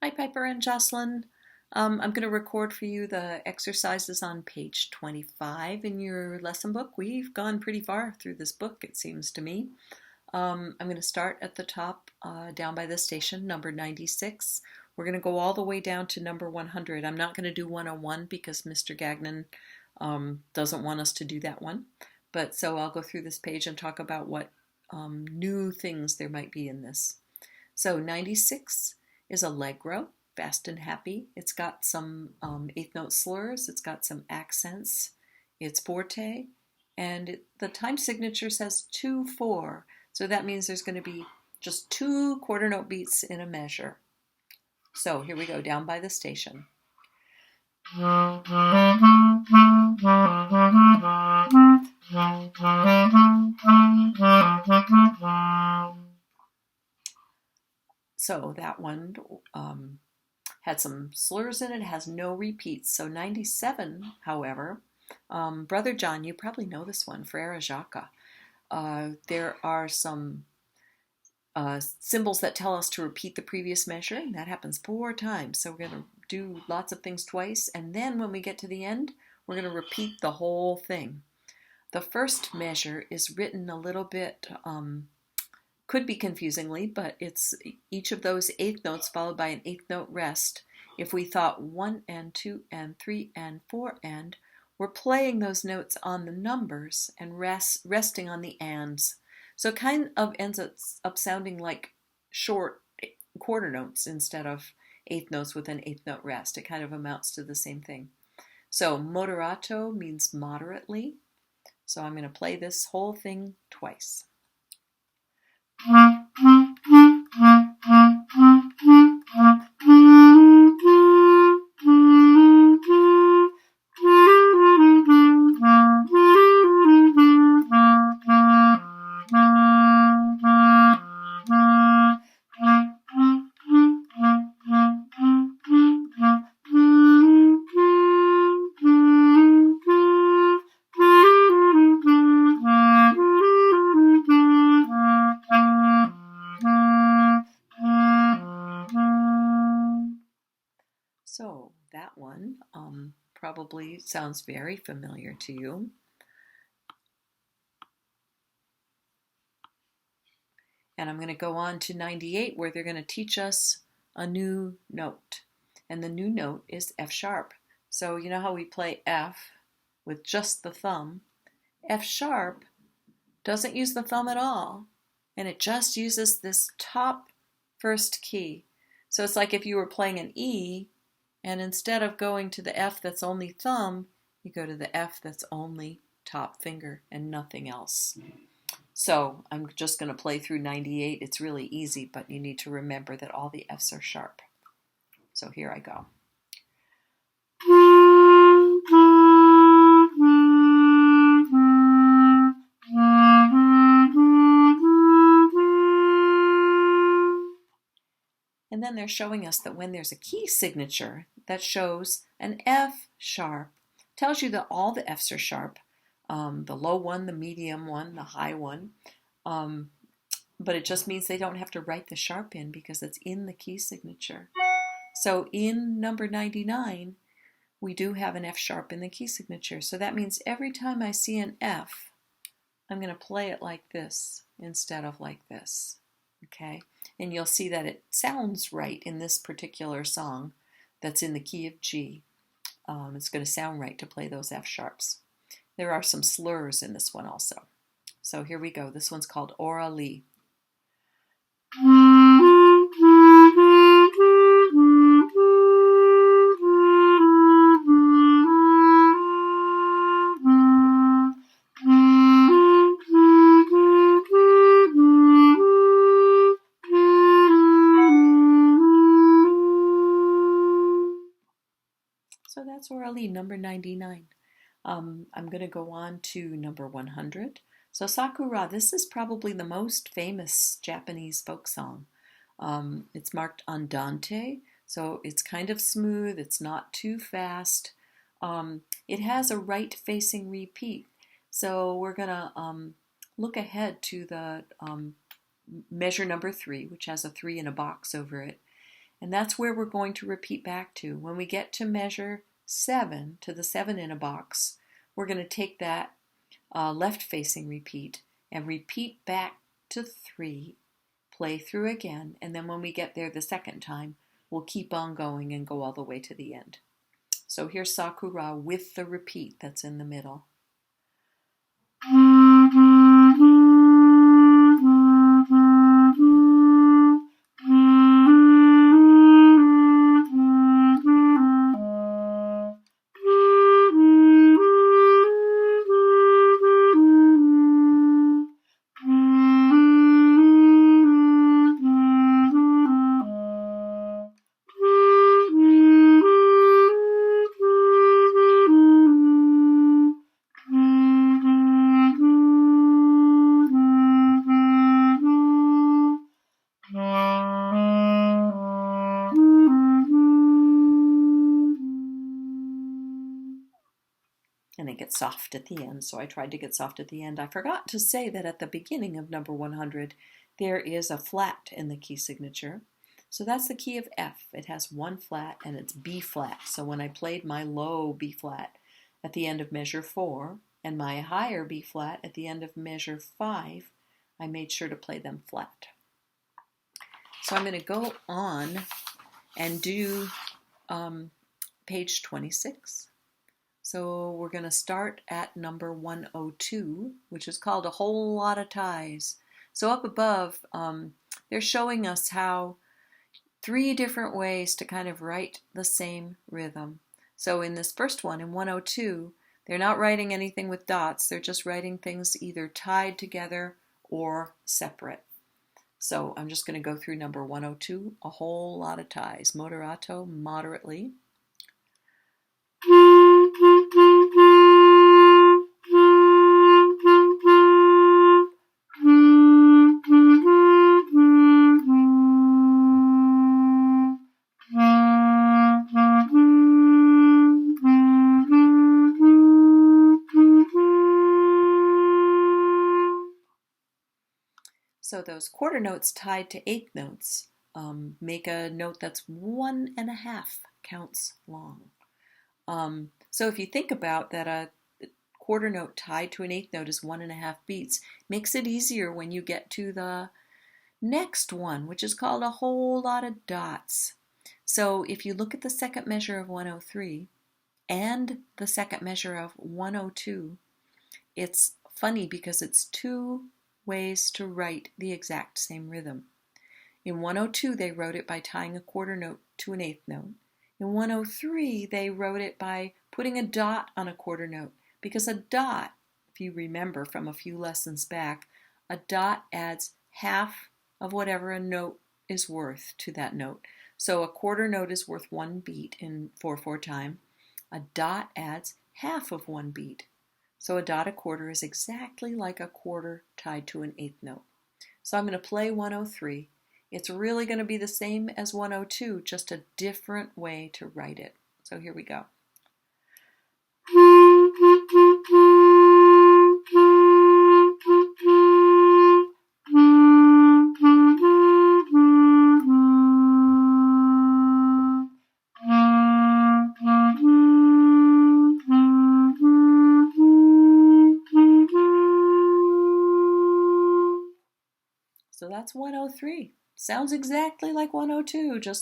Hi, Piper and Jocelyn. I'm going to record for you the exercises on page 25 in your lesson book. We've gone pretty far through this book, it seems to me. I'm going to start at the top, down by the station, number 96. We're going to go all the way down to number 100. I'm not going to do 101 because Mr. Gagnon doesn't want us to do that one. But so I'll go through this page and talk about what new things there might be in this. So 96 is allegro, fast and happy. It's got some eighth note slurs, it's got some accents, it's forte, and the time signature says 2-4. So that means there's going to be just 2 quarter note beats in a measure. So here we go, down by the station. So that one had some slurs in it, has no repeats. So 97, however, Brother John, you probably know this one, Frere Jacques. There are some symbols that tell us to repeat the previous measure, and that happens 4 times. So we're going to do lots of things twice, and then when we get to the end, we're going to repeat the whole thing. The first measure is written a little bit could be confusingly, but it's each of those eighth notes followed by an eighth note rest. If we thought 1 and 2 and 3 and 4 and, we're playing those notes on the numbers and resting on the ands. So it kind of ends up sounding like short quarter notes instead of eighth notes with an eighth note rest. It kind of amounts to the same thing. So moderato means moderately. So I'm going to play this whole thing twice. So that one probably sounds very familiar to you. And I'm going to go on to 98 where they're going to teach us a new note. And the new note is F sharp. So you know how we play F with just the thumb? F sharp doesn't use the thumb at all. And it just uses this top first key. So it's like if you were playing an E, and instead of going to the F that's only thumb, you go to the F that's only top finger and nothing else. So I'm just going to play through 98. It's really easy, but you need to remember that all the Fs are sharp. So here I go. And then they're showing us that when there's a key signature that shows an F sharp, tells you that all the Fs are sharp, the low one, the medium one, the high one, but it just means they don't have to write the sharp in because it's in the key signature. So in number 99, we do have an F sharp in the key signature. So that means every time I see an F, I'm going to play it like this instead of like this. Okay? And you'll see that it sounds right in this particular song that's in the key of G. It's going to sound right to play those F sharps. There are some slurs in this one also. So here we go. This one's called Oralie. So that's Oralie, number 99. I'm going to go on to number 100. So Sakura, this is probably the most famous Japanese folk song. It's marked andante, so it's kind of smooth, it's not too fast. It has a right-facing repeat, so we're going to look ahead to the measure number 3, which has a 3 in a box over it. And that's where we're going to repeat back to. When we get to measure 7, to the 7 in a box, we're going to take that left-facing repeat and repeat back to 3, play through again, and then when we get there the second time, we'll keep on going and go all the way to the end. So here's Sakura with the repeat that's in the middle. And it gets soft at the end, so I tried to get soft at the end. I forgot to say that at the beginning of number 100, there is a flat in the key signature. So that's the key of F. It has one flat and it's B flat. So when I played my low B flat at the end of measure 4 and my higher B flat at the end of measure 5, I made sure to play them flat. So I'm going to go on and do page 26. So we're going to start at number 102, which is called A Whole Lot of Ties. So up above, they're showing us how 3 different ways to kind of write the same rhythm. So in this first one, in 102, they're not writing anything with dots. They're just writing things either tied together or separate. So I'm just going to go through number 102, A Whole Lot of Ties. Moderato, moderately. So those quarter notes tied to eighth notes make a note that's 1.5 counts long. So if you think about that, a quarter note tied to an eighth note is 1.5 beats. Makes it easier when you get to the next one, which is called a whole lot of dots. So if you look at the second measure of 103 and the second measure of 102, it's funny because it's 2 ways to write the exact same rhythm. In 102, they wrote it by tying a quarter note to an eighth note. In 103, they wrote it by putting a dot on a quarter note, because a dot, if you remember from a few lessons back, a dot adds half of whatever a note is worth to that note. So a quarter note is worth 1 beat in 4/4 time. A dot adds half of 1 beat. So a dot a quarter is exactly like a quarter tied to an eighth note. So I'm going to play 103. It's really going to be the same as 102, just a different way to write it. So here we go. So that's 103. Sounds exactly like 102, just like